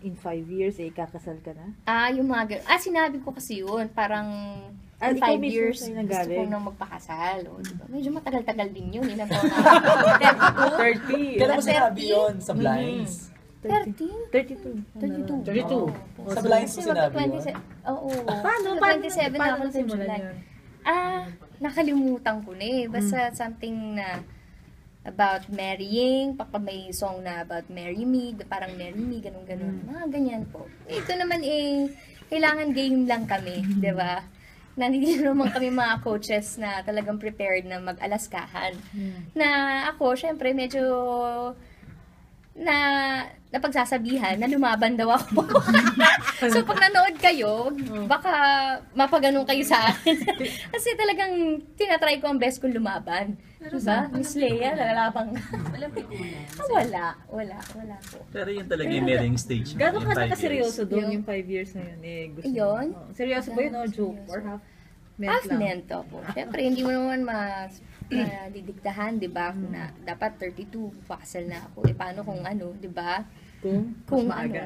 in 5 years, ikakasal ka na? Yung mga sinabi ko kasi yun, parang in ikaw 5 mismo years, sa'yo gusto nanggaling? ko nang magpakasal. Diba? Medyo matagal-tagal din yun. Ilang taon na. 30. Kailan mo 30? sinabi yun sa blinds? 13? 32. 32. 32. Sa blinds mo sinabi yun? Oo. Paano 27 na ako sa nasimulan July. yun? Nakalimutan ko na eh. Basta something na about marrying, may song na about marry me, parang marry me, ganun-ganun. Mga ganyan po. Ito naman kailangan game lang kami, di ba? Nandito naman kami mga coaches na talagang prepared na mag-alaskahan. Na ako, syempre, medyo napagsasabihan na lumaban daw ako. So, pag nanood kayo, baka mapaganon kayo sa akin. Kasi talagang tinatry ko ang best kong lumaban. Diba? Miss Leia, lalabang. Walang pikulan. Wala po. Pero yun talaga yung marrying stage. Gano'n ka yung 5 na seryoso years. doon yung 5 years na yun? Gusto mo? Yun? Seryoso ba yun o joke? Or half meant Half lang? mento po. Siyempre, hindi mo naman madidiktahan, di ba? Na dapat 32, pakasal na ako. Paano kung ano, di ba? Kung Ano? maaga.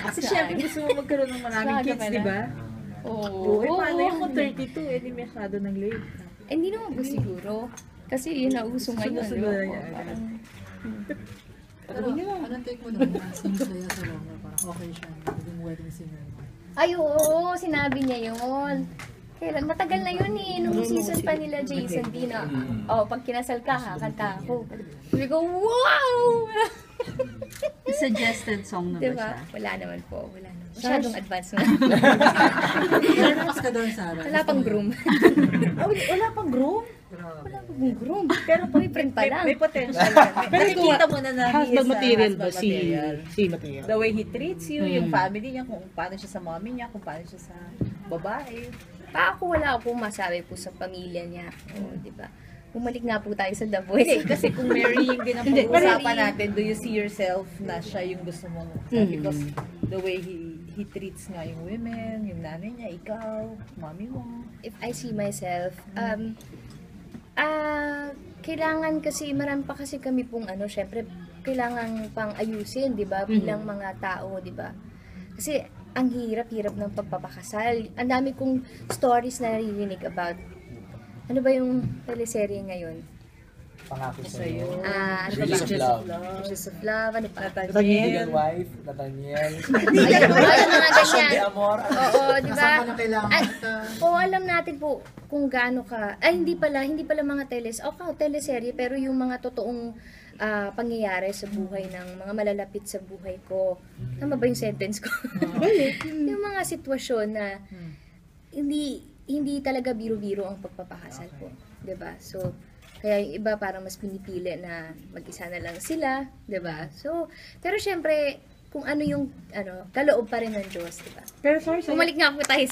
Kasi syempre gusto mo magkaroon ng maraming Maaga kids, pala. di ba? Oo. Paano yung kung 32, di masyado ng late. Hindi naman po siguro. Kasi yun na uso ngayon. Sunod-sunod no? na yan. Parang, Pero anong take mo naman na si Miss Leia Salonga? Parang okay siya. Naging wedding singer mo. ay, oo, sinabi niya yun. Kailan? Matagal na yun eh. Nung season pa nila Jason D na, pag kinasal ka, kakanta ako. Sabi ko, wow! Suggested song na ba Diba? siya? Wala naman po. Wala naman. Masyadong advance na. Nervous ka doon, Sarah. Wala pang groom. Wala pang groom? Wala pang groom. Pero Boyfriend pa lang. may potential yan. Pero Nakikita mo na he husband is a material ba husband si material. material? The way he treats you, yung family niya, kung paano siya sa mommy niya, kung paano siya sa babae. Wala akong masabi po sa pamilya niya. Di ba? Bumalik nga po tayo sa The Voice. Hindi, kasi kung marrying din ang pag-uusapan natin, do you see yourself na siya yung gusto mong, because the way he treats nga yung women, yung nanay niya, ikaw, mommy mo. If I see myself, kailangan kasi, marami pa kasi kami pong syempre, kailangan pang ayusin, di ba? Bilang mga tao, di ba? Kasi, ang hirap-hirap ng pagpapakasal. Ang dami kong stories na naririnig about, ano ba yung teleserye ngayon? Pangako sa'yo. Ano ba Bridges of Love. Bridges of Love, ano pa? Vegan wife, Nathaniel. Ayun, mga Passion de ganyan. Amor. Oo, di ba? Kasama na kailangan ito. Alam natin po kung gaano ka, hindi pala mga teleserye, pero yung mga totoong pangyayari sa buhay ng mga malalapit sa buhay ko. Tama ba yung sentence ko? Yung mga sitwasyon na hindi talaga biro-biro ang pagpapakasal po. 'Di ba? So, kaya yung iba parang mas pinipili na mag-isa na lang sila, 'di ba? So, pero syempre, kung ano yung kaloob pa rin ng Diyos, 'di ba? Pero sorry, Bumalik nga po tayo